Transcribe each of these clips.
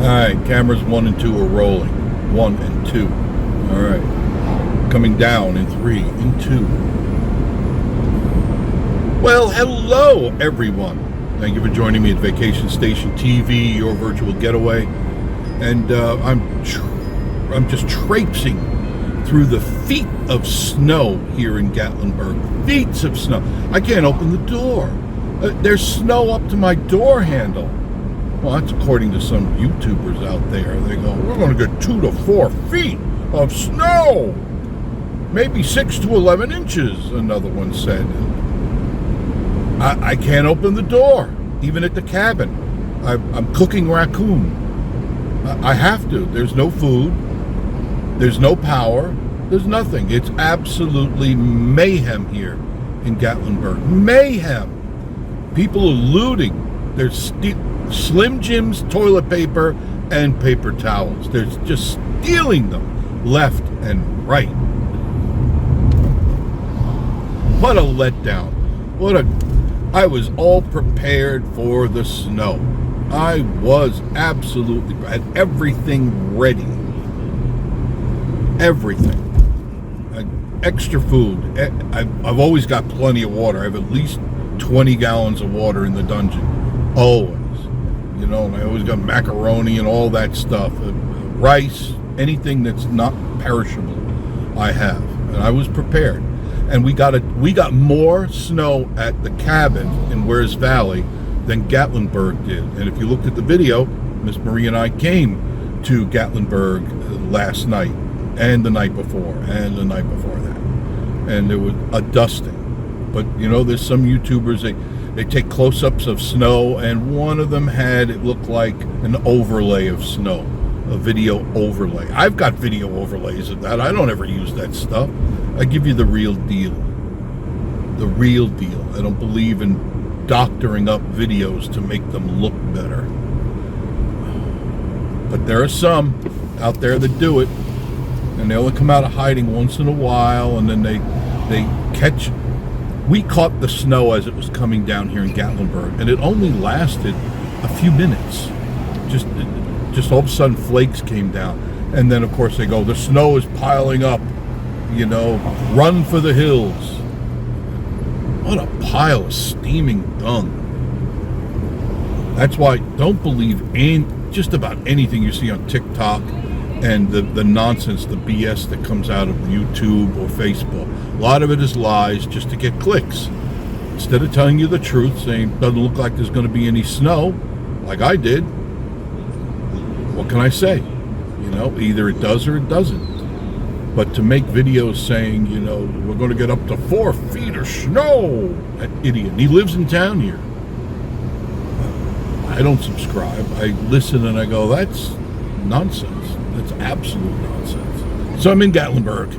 Alright, cameras 1 and 2 are rolling. 1 and 2. Alright. Coming down in 3 and 2. Well, hello everyone. Thank you for joining me at Vacation Station TV, your virtual getaway. And I'm just traipsing through the feet of snow here in Gatlinburg. Feet of snow. I can't open the door. There's snow up to my door handle. Well, that's according to some YouTubers out there. They go, we're going to get 2 to 4 feet of snow. Maybe 6 to 11 inches, another one said. I can't open the door, even at the cabin. I'm cooking raccoon. I have to. There's no food. There's no power. There's nothing. It's absolutely mayhem here in Gatlinburg. Mayhem. People are looting. There's Slim Jim's toilet paper and paper towels. They're just stealing them left and right. What a letdown. I was all prepared for the snow. I was absolutely, had everything ready. Everything. Extra food. I've always got plenty of water. I have at least 20 gallons of water in the dungeon. Always. You know, and I always got macaroni and all that stuff. Rice, anything that's not perishable, I have. And I was prepared. And we got more snow at the cabin in Wears Valley than Gatlinburg did. And if you looked at the video, Miss Marie and I came to Gatlinburg last night and the night before and the night before that. And there was a dusting. But, you know, there's some YouTubers, they take close-ups of snow, and one of them had, it looked like an overlay of snow, a video overlay. I've got video overlays of that. I don't ever use that stuff. I give you the real deal. The real deal. I don't believe in doctoring up videos to make them look better. But there are some out there that do it, and they only come out of hiding once in a while, and then they catch. We caught the snow as it was coming down here in Gatlinburg, and it only lasted a few minutes. Just all of a sudden flakes came down, and then of course they go, the snow is piling up, you know, run for the hills. What a pile of steaming dung. That's why don't believe just about anything you see on TikTok and the nonsense, the BS that comes out of YouTube or Facebook. A lot of it is lies just to get clicks. instead of telling you the truth, saying doesn't look like there's going to be any snow, like I did, what can I say? You know, either it does or it doesn't. But to make videos saying, you know, we're going to get up to 4 feet of snow, that idiot. And he lives in town here. I don't subscribe. I listen and I go, that's nonsense. That's absolute nonsense. So I'm in Gatlinburg.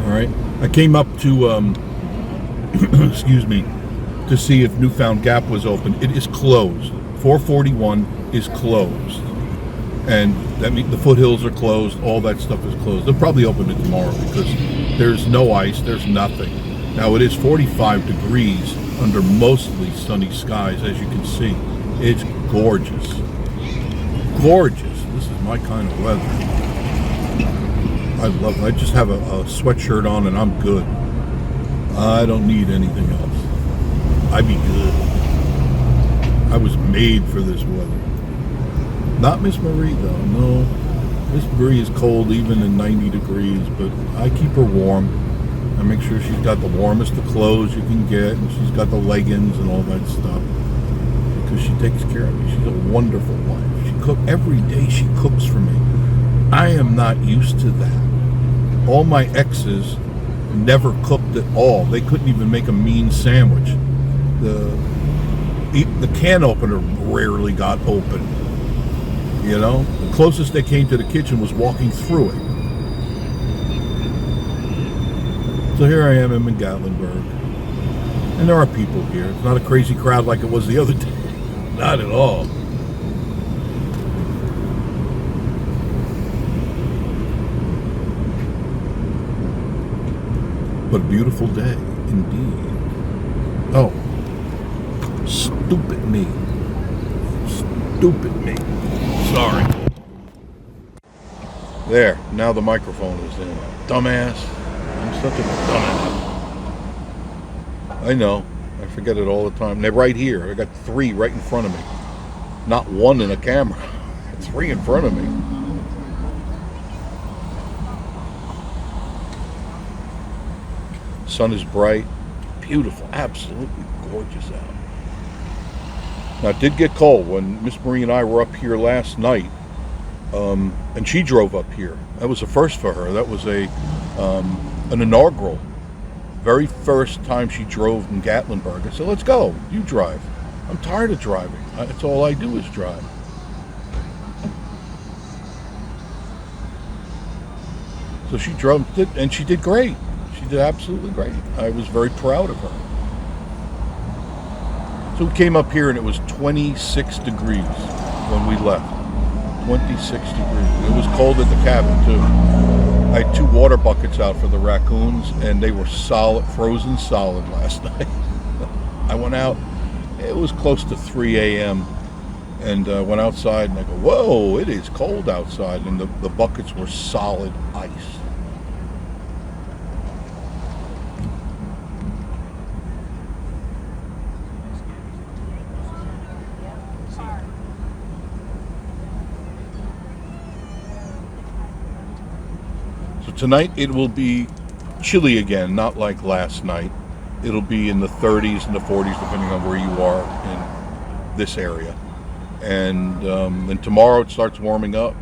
All right. I came up to, excuse me, to see if Newfound Gap was open. It is closed. 441 is closed. And that means the foothills are closed. All that stuff is closed. They'll probably open it tomorrow because there's no ice. There's nothing. Now it is 45 degrees under mostly sunny skies, as you can see. It's gorgeous. Gorgeous. This is my kind of weather. I love it. I just have a sweatshirt on and I'm good. I don't need anything else. I'd be good. I was made for this weather. Not Miss Marie, though. No. Miss Marie is cold even in 90 degrees, but I keep her warm. I make sure she's got the warmest of clothes you can get, and she's got the leggings and all that stuff, because she takes care of me. She's a wonderful wife. She cooks every day. She cooks for me. I am not used to that. All my exes never cooked at all. They couldn't even make a mean sandwich. The can opener rarely got open. You know, the closest they came to the kitchen was walking through it. So here I am in Gatlinburg, and there are people here. It's not a crazy crowd like it was the other day. Not at all. But a beautiful day, indeed. Oh, stupid me. Stupid me. Sorry. There, now the microphone is in. Dumbass. I'm such a dumbass. I know. I forget it all the time. They're right here. I got 3 right in front of me. Not 1 in a camera. 3 in front of me. Sun is bright. Beautiful. Absolutely gorgeous out. Now, it did get cold when Miss Marie and I were up here last night. And she drove up here. That was a first for her. That was an inaugural. Very first time she drove in Gatlinburg. I said, let's go. You drive. I'm tired of driving. That's all I do is drive. So she drove, and she did great. She did absolutely great. I was very proud of her. So we came up here and it was 26 degrees when we left. 26 degrees. It was cold in the cabin too. I had 2 water buckets out for the raccoons and they were solid, frozen solid last night. I went out, it was close to 3 a.m. and went outside and I go, whoa, it is cold outside. And the buckets were solid ice. Tonight it will be chilly again, not like last night. It'll be in the 30s and the 40s depending on where you are in this area. And then tomorrow it starts warming up.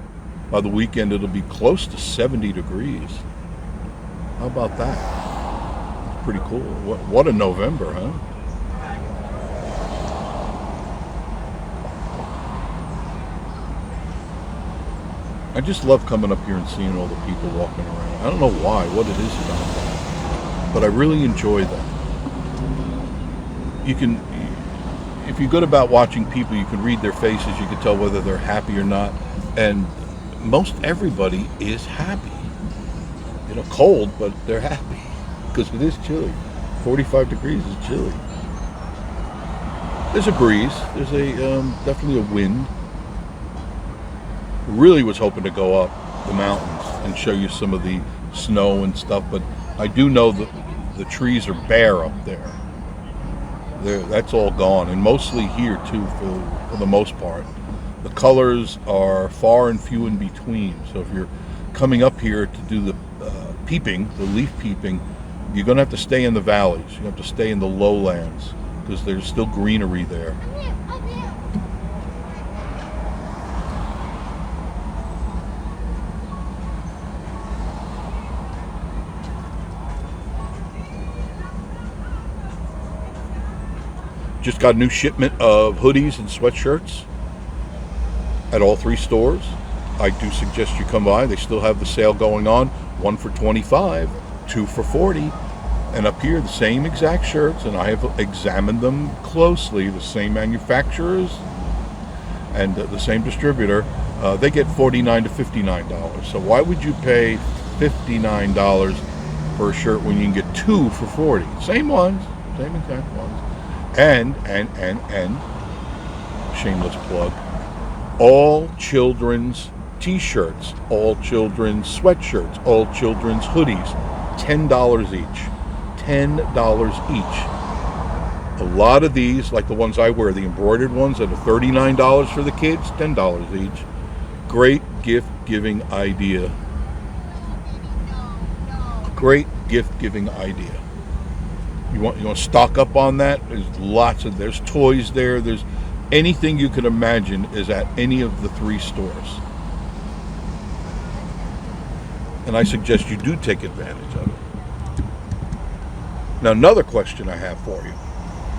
By the weekend it'll be close to 70 degrees. How about that? It's pretty cool. What a November, huh? I just love coming up here and seeing all the people walking around. I don't know why, what it is about that, but I really enjoy that. You can, if you're good about watching people, you can read their faces, you can tell whether they're happy or not, and most everybody is happy. You know, cold, but they're happy, because it is chilly. 45 degrees is chilly. There's a breeze, there's definitely a wind. Really was hoping to go up the mountains and show you some of the snow and stuff, but I do know that the trees are bare up there. That's all gone, and mostly here too for the most part. The colors are far and few in between, so if you're coming up here to do the peeping, the leaf peeping, You're going to have to stay in the valleys. You have to stay in the lowlands because there's still greenery there. Just got a new shipment of hoodies and sweatshirts at all 3 stores. I do suggest you come by. They still have the sale going on. 1 for $25, 2 for $40. And up here, the same exact shirts, and I have examined them closely. The same manufacturers and the same distributor. They get $49 to $59. So why would you pay $59 for a shirt when you can get 2 for $40? Same ones, same exact ones. And shameless plug, all children's t-shirts, all children's sweatshirts, all children's hoodies, $10 each. $10 each. A lot of these, like the ones I wear, the embroidered ones that are $39 for the kids, $10 each. Great gift giving idea. Great gift giving idea. You want to stock up on that? There's toys there. There's anything you can imagine is at any of the 3 stores. And I suggest you do take advantage of it. Now, another question I have for you.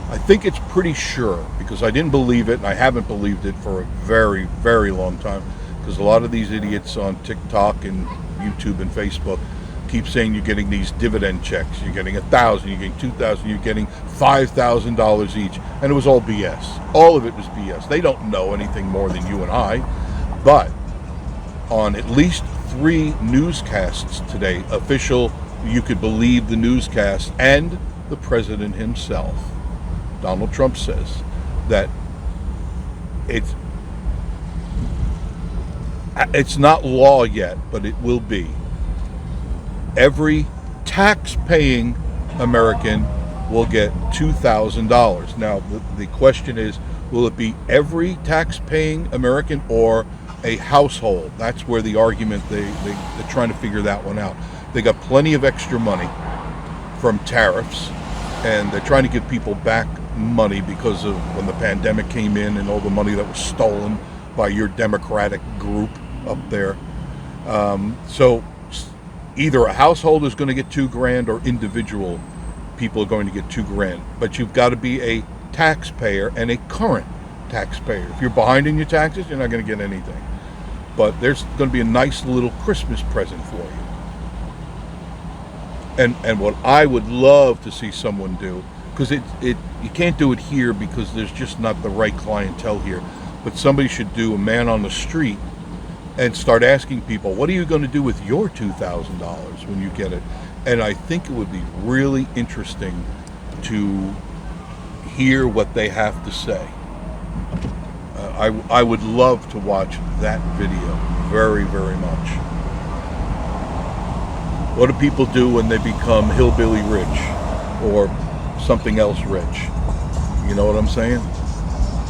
I think it's pretty sure, because I didn't believe it, and I haven't believed it for a very, very long time, because a lot of these idiots on TikTok and YouTube and Facebook keep saying you're getting these dividend checks. You're getting $1,000, you're getting $2,000, you're getting $5,000 each. And it was all BS. All of it was BS. They don't know anything more than you and I. But on at least 3 newscasts today, official, you could believe the newscast, and the president himself, Donald Trump, says that it's not law yet, but it will be. Every tax-paying American will get $2,000. Now, the question is, will it be every tax-paying American or a household? That's where the argument, they're trying to figure that one out. They got plenty of extra money from tariffs, and they're trying to give people back money because of when the pandemic came in and all the money that was stolen by your Democratic group up there. So either a household is going to get $2,000 or individual people are going to get $2,000. But you've got to be a taxpayer and a current taxpayer. If you're behind in your taxes, you're not going to get anything. But there's going to be a nice little Christmas present for you. And what I would love to see someone do, because you can't do it here because there's just not the right clientele here, but somebody should do a man on the street and start asking people, what are you going to do with your $2,000 when you get it? And I think it would be really interesting to hear what they have to say. I would love to watch that video very, very much. What do people do when they become hillbilly rich or something else rich? You know what I'm saying?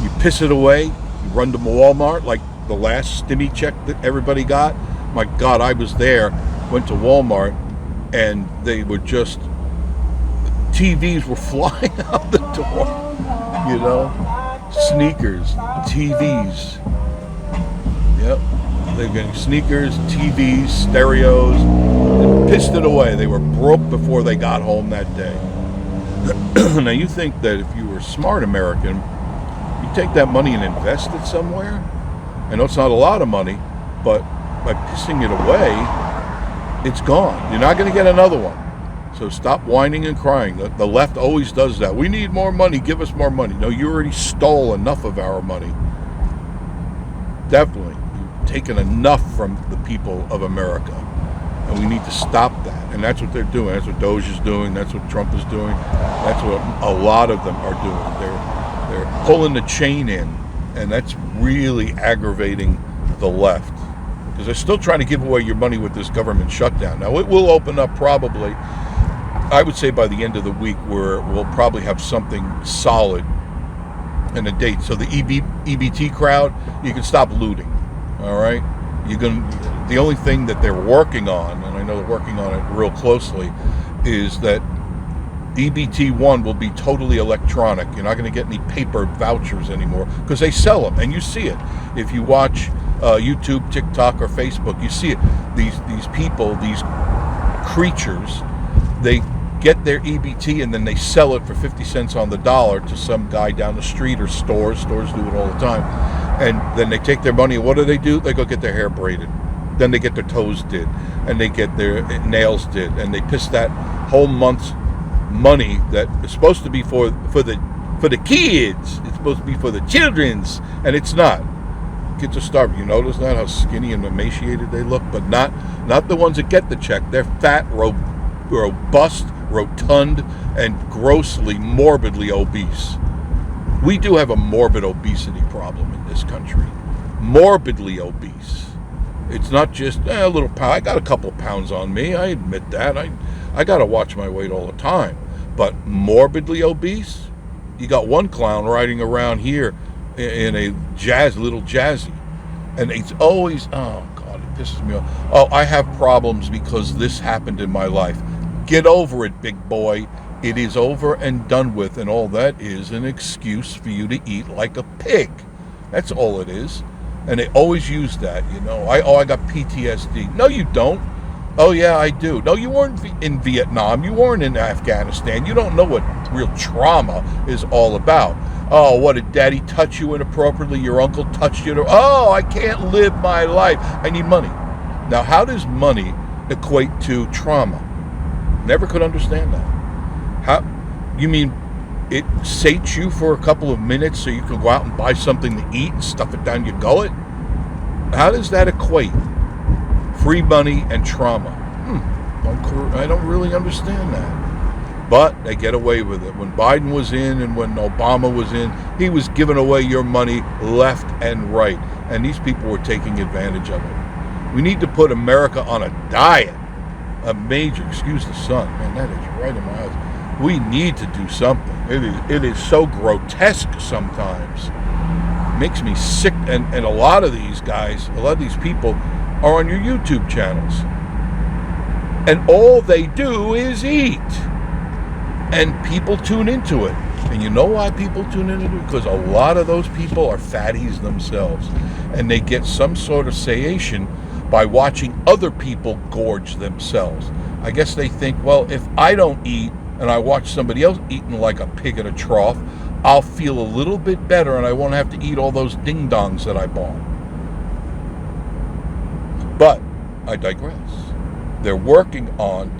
You piss it away, you run to Walmart like the last stimmy check that everybody got. My God, I was there, went to Walmart, and they were just, TVs were flying out the door, you know, sneakers, TVs, yep, they're getting sneakers, TVs, stereos, they pissed it away. They were broke before they got home that day. Now you think that if you were a smart American, you take that money and invest it somewhere? I know it's not a lot of money, but by pissing it away, it's gone. You're not going to get another one. So stop whining and crying. The left always does that. We need more money. Give us more money. No, you already stole enough of our money. Definitely. You've taken enough from the people of America. And we need to stop that. And that's what they're doing. That's what Doge is doing. That's what Trump is doing. That's what a lot of them are doing. They're pulling the chain in. And that's really aggravating the left. Because they're still trying to give away your money with this government shutdown. Now, it will open up probably, I would say by the end of the week, where we'll probably have something solid and a date. So the EBT crowd, you can stop looting. All right? The only thing that they're working on, and I know they're working on it real closely, is that EBT1 will be totally electronic. You're not going to get any paper vouchers anymore because they sell them, and you see it. If you watch YouTube, TikTok, or Facebook, you see it. These people, these creatures, they get their EBT and then they sell it for 50 cents on the dollar to some guy down the street, or stores do it all the time, and then they take their money, and what do? They go get their hair braided, then they get their toes did, and they get their nails did, and they piss that whole month's money that is supposed to be for the kids, it's supposed to be for the children's, and it's not. Kids are starving. You notice that, how skinny and emaciated they look? But not the ones that get the check. They're fat, robust, rotund, and grossly, morbidly obese. We do have a morbid obesity problem in this country. Morbidly obese. It's not just a little pound. I got a couple pounds on me. I admit that. I got to watch my weight all the time. But morbidly obese? You got one clown riding around here in a little jazzy. And it's always, oh God, it pisses me off. Oh, I have problems because this happened in my life. Get over it, big boy. It is over and done with, and all that is an excuse for you to eat like a pig. That's all it is. And they always use that, I got PTSD. No, you don't. Oh, yeah, I do. No, you weren't in Vietnam. You weren't in Afghanistan. You don't know what real trauma is all about. Oh, what, did daddy touch you inappropriately? Your uncle touched you? Oh, I can't live my life. I need money. Now, how does money equate to trauma? Never could understand that. How? You mean it sates you for a couple of minutes so you can go out and buy something to eat and stuff it down your gullet? How does that equate? Free money and trauma. I don't really understand that. But they get away with it. When Biden was in and when Obama was in, he was giving away your money left and right. And these people were taking advantage of it. We need to put America on a diet. A major, excuse the sun. Man, that is right in my eyes. We need to do something. It is so grotesque sometimes. It makes me sick. And a lot of these guys, a lot of these people are on your YouTube channels. And all they do is eat. And people tune into it. And you know why people tune into it? Because a lot of those people are fatties themselves. And they get some sort of satiation by watching other gorge gorge themselves. I guess they think, well, if I don't eat and I watch somebody else eating like a pig in a trough, I'll feel a little bit better and I won't have to eat all those ding-dongs that I bought. But I digress. They're working on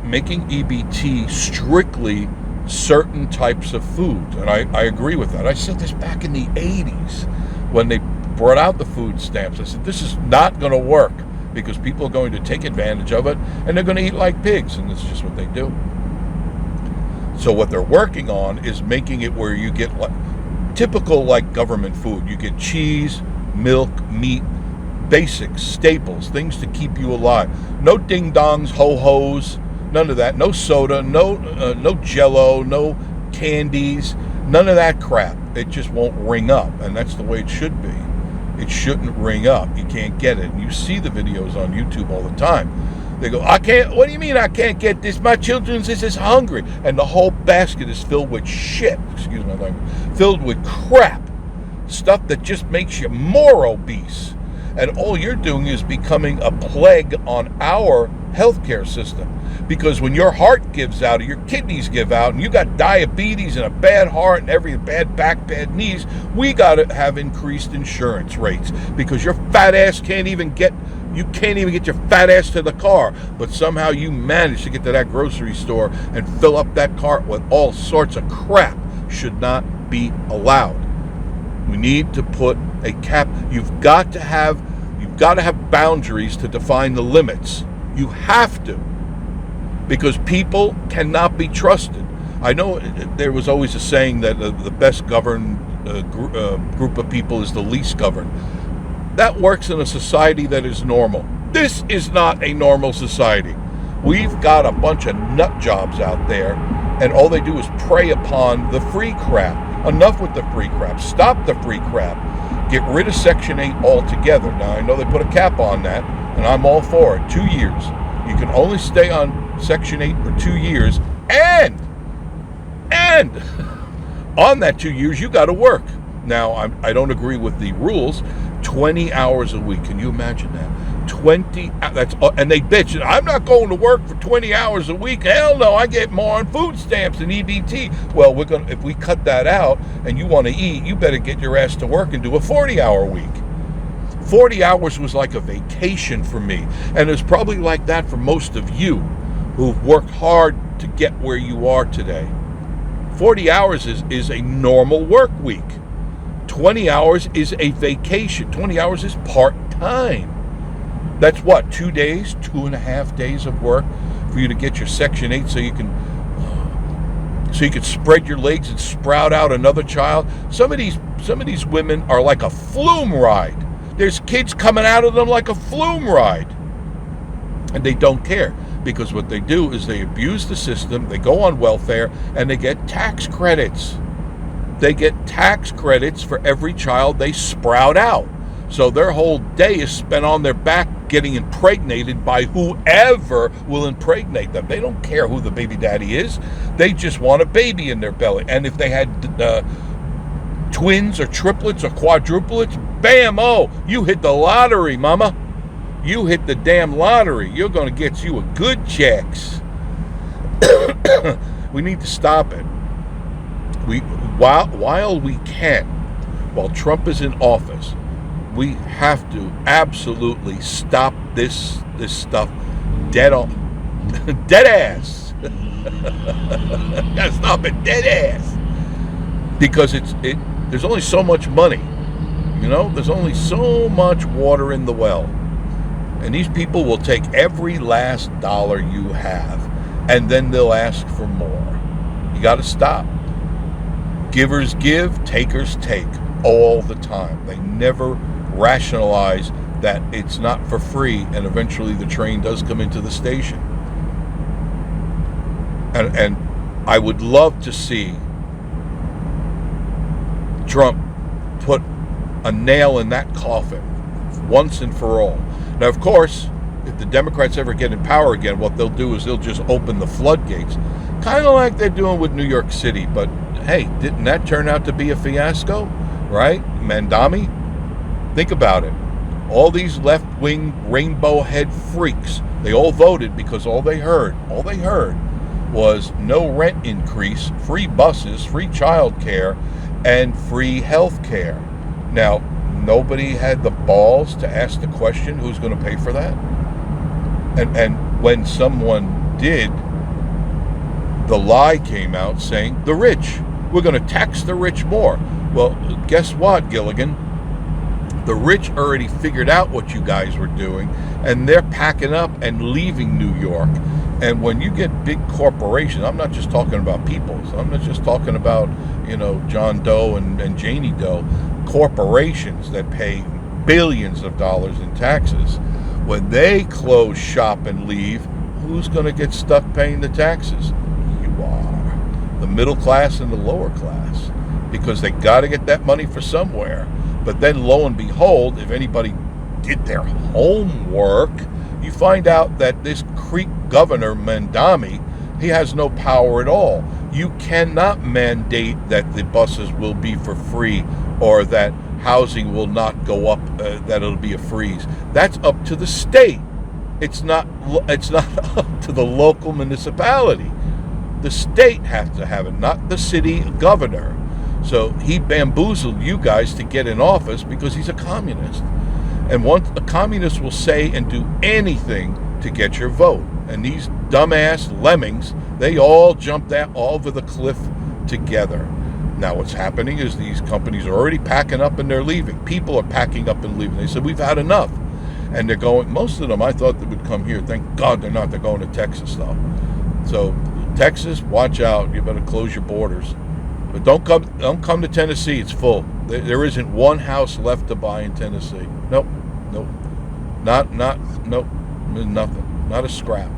making EBT strictly certain types of food. And I agree with that. I said this back in the 80s when they brought out the food stamps. I said, this is not going to work because people are going to take advantage of it and they're going to eat like pigs. And that's just what they do. So what they're working on is making it where you get typical government food. You get cheese, milk, meat, basics, staples, things to keep you alive. No ding-dongs, ho-hos, none of that. No soda, no Jell-O, no candies, none of that crap. It just won't ring up, and that's the way it should be. It shouldn't ring up. You can't get it. And you see the videos on YouTube all the time. They go, I can't, what do you mean I can't get this? My children's is hungry. And the whole basket is filled with shit, excuse my language, filled with crap. Stuff that just makes you more obese. And all you're doing is becoming a plague on our healthcare system. Because when your heart gives out, or your kidneys give out, and you got diabetes and a bad heart and every bad back, bad knees, we got to have increased insurance rates. Because your fat ass can't even get your fat ass to the car. But somehow you manage to get to that grocery store and fill up that cart with all sorts of crap. Should not be allowed. We need to put a cap. You've got to have boundaries to define the limits. You have to, because people cannot be trusted. I know there was always a saying that the best governed group of people is the least governed. That works in a society that is normal. This is not a normal society. We've got a bunch of nut jobs out there, and all they do is prey upon the free crap. Enough with the free crap. Stop the free crap. Get rid of Section 8 altogether. Now, I know they put a cap on that, and I'm all for it. 2 years. You can only stay on Section 8 for 2 years, and on that 2 years, you got to work. Now, I don't agree with the rules. 20 hours a week. Can you imagine that? 20, and they bitch, I'm not going to work for 20 hours a week. Hell no, I get more on food stamps and EBT. Well, if we cut that out and you want to eat, you better get your ass to work and do a 40-hour week. 40 hours was like a vacation for me. And it's probably like that for most of you who've worked hard to get where you are today. 40 hours is a normal work week. 20 hours is a vacation. 20 hours is part-time. That's what, 2 days, 2.5 days of work for you to get your Section 8 so you can spread your legs and sprout out another child. Some of these women are like a flume ride. There's kids coming out of them like a flume ride. And they don't care, because what they do is they abuse the system, they go on welfare, and they get tax credits. They get tax credits for every child they sprout out. So their whole day is spent on their back getting impregnated by whoever will impregnate them. They don't care who the baby daddy is. They just want a baby in their belly. And if they had twins or triplets or quadruplets, bam, oh, you hit the lottery, mama. You hit the damn lottery. You're going to get you a good checks. We need to stop it. While we can, while Trump is in office, we have to absolutely stop this stuff dead ass. Gotta stop it dead ass. Because there's only so much money. There's only so much water in the well. And these people will take every last dollar you have, and then they'll ask for more. You got to stop. Givers give, takers take, all the time. They never rationalize that it's not for free, and eventually the train does come into the station. And I would love to see Trump put a nail in that coffin once and for all. Now, of course, if the Democrats ever get in power again, what they'll do is they'll just open the floodgates, kind of like they're doing with New York City. But hey, didn't that turn out to be a fiasco, right? Mandami? Think about it. All these left-wing rainbow head freaks, they all voted because all they heard was no rent increase, free buses, free child care, and free health care. Now, nobody had the balls to ask the question, who's going to pay for that? And when someone did, the lie came out saying, the rich. We're going to tax the rich more. Well, guess what, Gilligan? The rich already figured out what you guys were doing, and they're packing up and leaving New York. And when you get big corporations, I'm not just talking about Peoples. I'm not just talking about, John Doe and Janie Doe. Corporations that pay billions of dollars in taxes. When they close shop and leave, who's going to get stuck paying the taxes? You are. The middle class and the lower class. Because they got to get that money for somewhere. But then lo and behold, if anybody did their homework, you find out that this creep governor, Mandami, he has no power at all. You cannot mandate that the buses will be for free or that housing will not go up, that it'll be a freeze. That's up to the state. It's not up to the local municipality. The state has to have it, not the city governor. So he bamboozled you guys to get in office because he's a communist. And once a communist will say and do anything to get your vote. And these dumbass lemmings, they all jumped over the cliff together. Now what's happening is these companies are already packing up and they're leaving. People are packing up and leaving. They said, we've had enough. And they're going, most of them, I thought they would come here. Thank God they're not. They're going to Texas, though. So Texas, watch out. You better close your borders. But don't come to Tennessee. It's full. There isn't one house left to buy in Tennessee. Nope. Nope. Nothing. Not a scrap.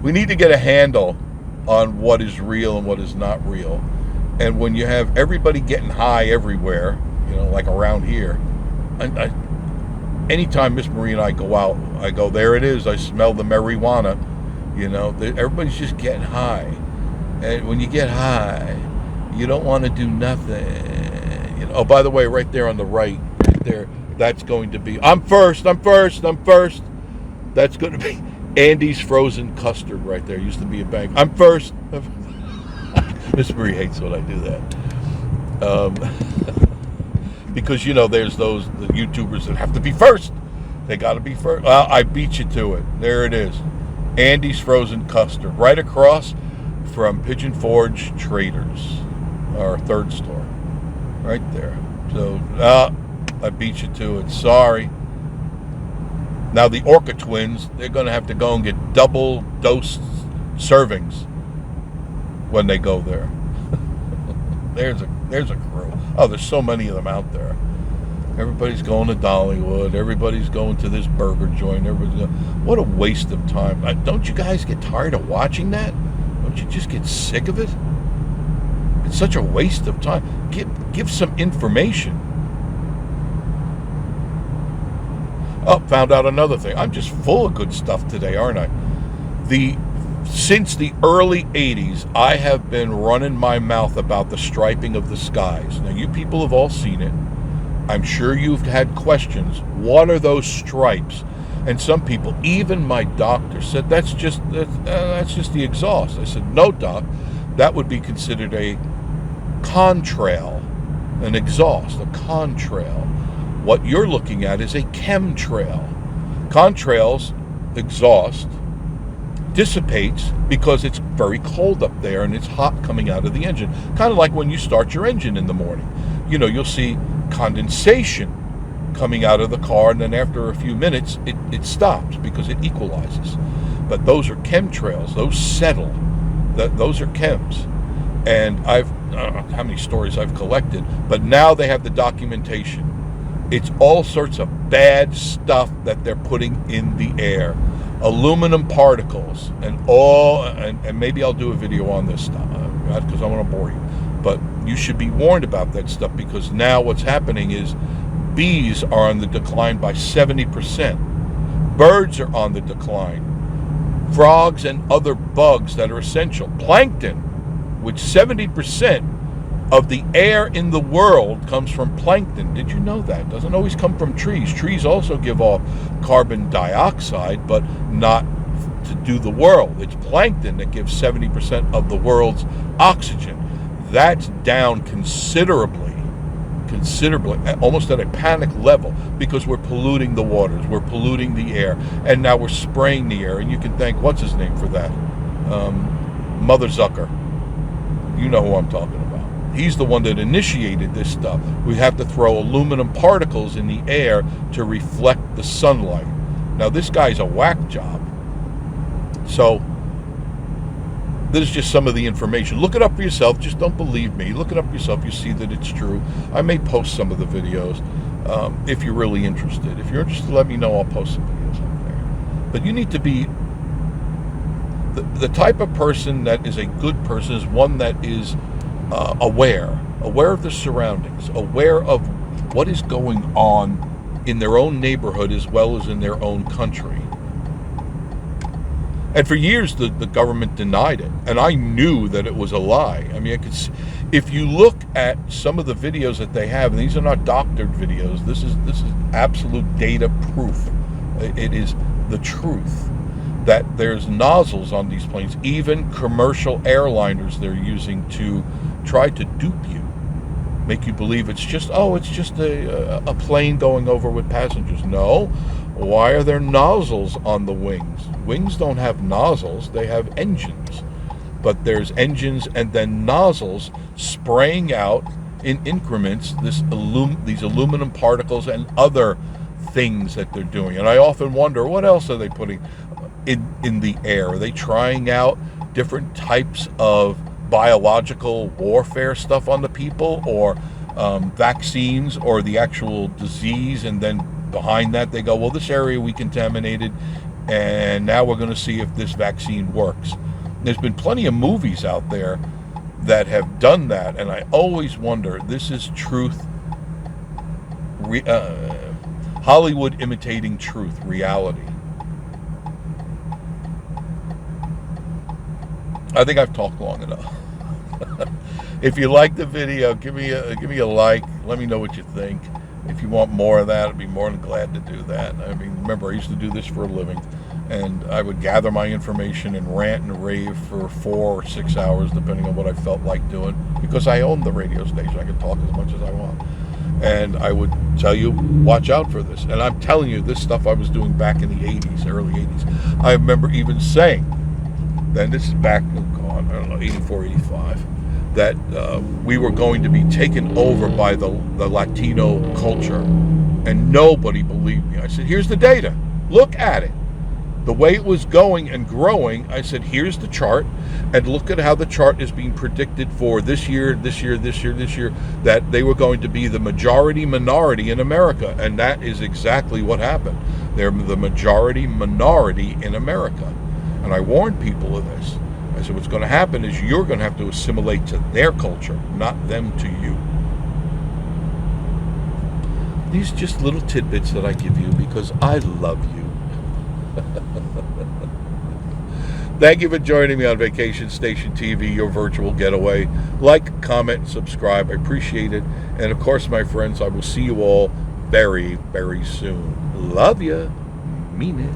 We need to get a handle on what is real and what is not real. And when you have everybody getting high everywhere, like around here, anytime Miss Marie and I go out, I go, there it is. I smell the marijuana. You know, everybody's just getting high. And when you get high, you don't want to do nothing. You know, oh, by the way, right there on the right there, that's going to be, I'm first. That's going to be Andy's frozen custard right there. Used to be a bank. I'm first. Miss Marie hates when I do that. Because, you know, there's the YouTubers that have to be first. They got to be first. Well, I beat you to it. There it is. Andy's frozen custard. Right across from Pigeon Forge Traders. Our third store. Right there. So, I beat you to it. Sorry. Now the Orca twins, they're going to have to go and get double dose servings when they go there. There's a crew. Oh, there's so many of them out there. Everybody's going to Dollywood. Everybody's going to this burger joint. What a waste of time. Don't you guys get tired of watching that? Don't you just get sick of it? It's such a waste of time. Give some information. Oh, found out another thing. I'm just full of good stuff today, aren't I? Since the early 80s, I have been running my mouth about the striping of the skies. Now, you people have all seen it. I'm sure you've had questions. What are those stripes? And some people, even my doctor, said that's just the exhaust. I said, no, doc, that would be considered a contrail, an exhaust, a contrail. What you're looking at is a chemtrail. Contrails, exhaust, dissipates because it's very cold up there and it's hot coming out of the engine. Kind of like when you start your engine in the morning. You know, you'll see condensation coming out of the car, and then after a few minutes, it stops because it equalizes. But those are chemtrails. Those settle. Those are chems. And I don't know how many stories I've collected, but now they have the documentation. It's all sorts of bad stuff that they're putting in the air. Aluminum particles and maybe I'll do a video on this stuff because I want to bore you. But you should be warned about that stuff, because now what's happening is bees are on the decline by 70%. Birds are on the decline. Frogs and other bugs that are essential. Plankton, which 70% of the air in the world comes from plankton. Did you know that? It doesn't always come from trees. Trees also give off carbon dioxide, but not to do the world. It's plankton that gives 70% of the world's oxygen. That's down considerably, almost at a panic level, because we're polluting the waters, we're polluting the air, and now we're spraying the air. And you can thank, what's his name for that? Mother Zucker. You know who I'm talking about. He's the one that initiated this stuff. We have to throw aluminum particles in the air to reflect the sunlight. Now, this guy's a whack job. So, this is just some of the information. Look it up for yourself. Just don't believe me. Look it up yourself. You see that it's true. I may post some of the videos if you're really interested. If you're interested, let me know. I'll post some videos out there. But you need to be... The type of person that is a good person is one that is aware of the surroundings, aware of what is going on in their own neighborhood as well as in their own country. And for years, the government denied it, and I knew that it was a lie. I mean, I could see, if you look at some of the videos that they have, and these are not doctored videos. This is absolute data proof. It is the truth that there's nozzles on these planes, even commercial airliners they're using to try to dupe you, make you believe it's just a plane going over with passengers. No. Why are there nozzles on the wings? Wings don't have nozzles, they have engines. But there's engines and then nozzles spraying out in increments these aluminum particles and other things that they're doing. And I often wonder, what else are they putting in the air? Are they trying out different types of biological warfare stuff on the people, or vaccines, or the actual disease, and then behind that they go, well, this area we contaminated, and now we're going to see if this vaccine works. There's been plenty of movies out there that have done that, and I always wonder, this is truth Hollywood imitating truth, reality. I think I've talked long enough. If you like the video, give me a like. Let me know what you think. If you want more of that, I'd be more than glad to do that. I mean, remember, I used to do this for a living, and I would gather my information and rant and rave for 4 or 6 hours, depending on what I felt like doing, because I owned the radio station. I could talk as much as I want. And I would tell you, watch out for this. And I'm telling you, this stuff I was doing back in the 80s, early 80s. I remember even saying, then this is back, I don't know, 84, 85, that we were going to be taken over by the Latino culture. And nobody believed me. I said, here's the data. Look at it. The way it was going and growing, I said, here's the chart, and look at how the chart is being predicted for this year, that they were going to be the majority minority in America. And that is exactly what happened. They're the majority minority in America. And I warned people of this. I said, what's going to happen is you're going to have to assimilate to their culture, not them to you. These are just little tidbits that I give you because I love you. Thank you for joining me on Vacation Station TV, your virtual getaway. Like, comment, subscribe. I appreciate it. And of course, my friends, I will see you all very, very soon. Love ya. Mean it.